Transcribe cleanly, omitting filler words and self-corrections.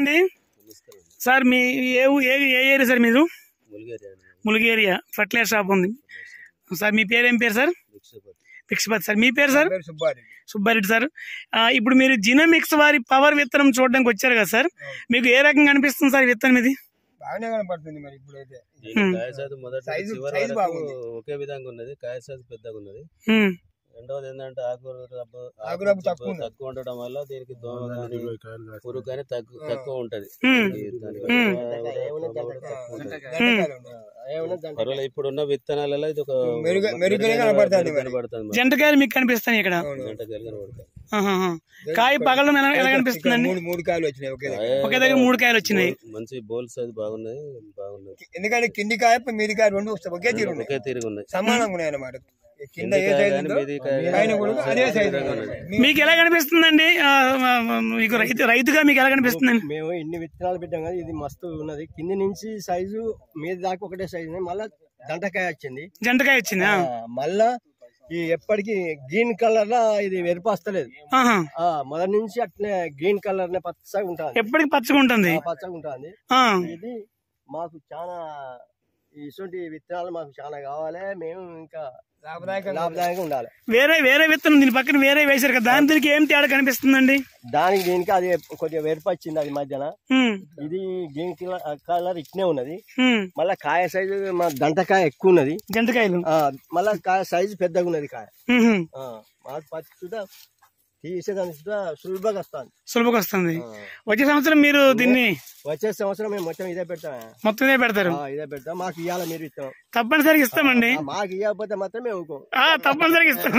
అండి సార్, మీ ఏ area sir మీరు? ములుగేరియా fertiliser shop ఉంది సార్. మీ పేరు ఏం పేరు సార్? భిక్షపతి సార్. మీ పేరు సార్? సుబ్బారెడ్డి సార్. ఇప్పుడు మీరు జినోమిక్స్ వారి పవర్ విత్తనం చూడడానికి వచ్చారు కదా సార్, మీకు ఏ రకంగా అనిపిస్తుంది సార్ విత్తనం ఇది? బాగానే కనపడుతుంది. మరి ఇప్పుడైతే ఒకే విధంగా ఉన్నది, కాయ సైజు పెద్దగా ఉన్నది. రెండవది ఏంటంటే ఆకురబ్బు తక్కువ ఉండడం వల్ల దీనికి దోమ కానీ పురుగు కానీ తక్కువ ఉంటది. పర్వాలేదు, ఇప్పుడున్న విత్తనాలలో ఇది ఒక కనబడుతుంది. జంటకాయలు మీకు కనిపిస్తాయి ఇక్కడ? జంటకాయలు కనబడతాయి. కాయ పగలడం ఎలా కనిపిస్తుంది? 3 కాయలు వచ్చినాయి ఒకే దగ్గర 3 కాయలు వచ్చినాయి. మంచి బోల్ సైజ్ బాగున్నది. ఎందుకంటే కింది కాయ మీది కాయ 2 వస్తాయి, ఒకే తీరు ఉన్నాయి, సమానంగా ఉన్నాయి అన్నమాట. మీకు ఎలా కనిపిస్తుందండి? మీకు రైతుగా మీకు ఎలా కనిపిస్తుందండి? మేము ఇన్ని విత్తనాలు పెట్టాం కదా, ఇది మస్తు ఉన్నది. కింది నుంచి సైజు మీద దాకా ఒకటే సైజు, మళ్ళా జంటకాయ వచ్చింది. మళ్ళా ఈ ఎప్పటికి గ్రీన్ కలర్ లా ఇది వెరిపస్తలేదు. మొదటి నుంచి అట్లే గ్రీన్ కలర్ పచ్చగా ఉంటుంది, ఎప్పటికి పచ్చగా ఉంటుంది. ఇది మాకు చాలా ఇటువంటి విత్తనాలు మాకు చాలా కావాలి. మేము ఇంకా లాభదాయకంగా ఉండాలి. వేరే విత్తనం దీని పక్కన వేరే వేసారు కదా, దానికి ఏం తేడా కనిపిస్తుందండి? దానికి దీనికి అది కొద్దిగా వెరిపచ్చింది అది మధ్యన. ఇది గ్రీన్ కలర్ ఇట్నే ఉన్నది. మళ్ళా కాయ సైజు మా దంటకాయ ఎక్కువ ఉన్నది. జంటకాయలు మళ్ళా కాయ సైజు పెద్దగా ఉన్నది కాయ. మాకు పచ్చి తీసేదానికి సులభంగా వస్తుంది. వచ్చే సంవత్సరం మీరు దీన్ని మేము మొత్తం ఇదే పెడతాం. ఇదే పెడతాం. మాకు ఇవ్వాలి మీరు ఇస్తాం, తప్పనిసరిగా ఇస్తామండి. మాకు ఇవ్వకపోతే మాత్రం మేము తప్పనిసరిగా ఇస్తాం.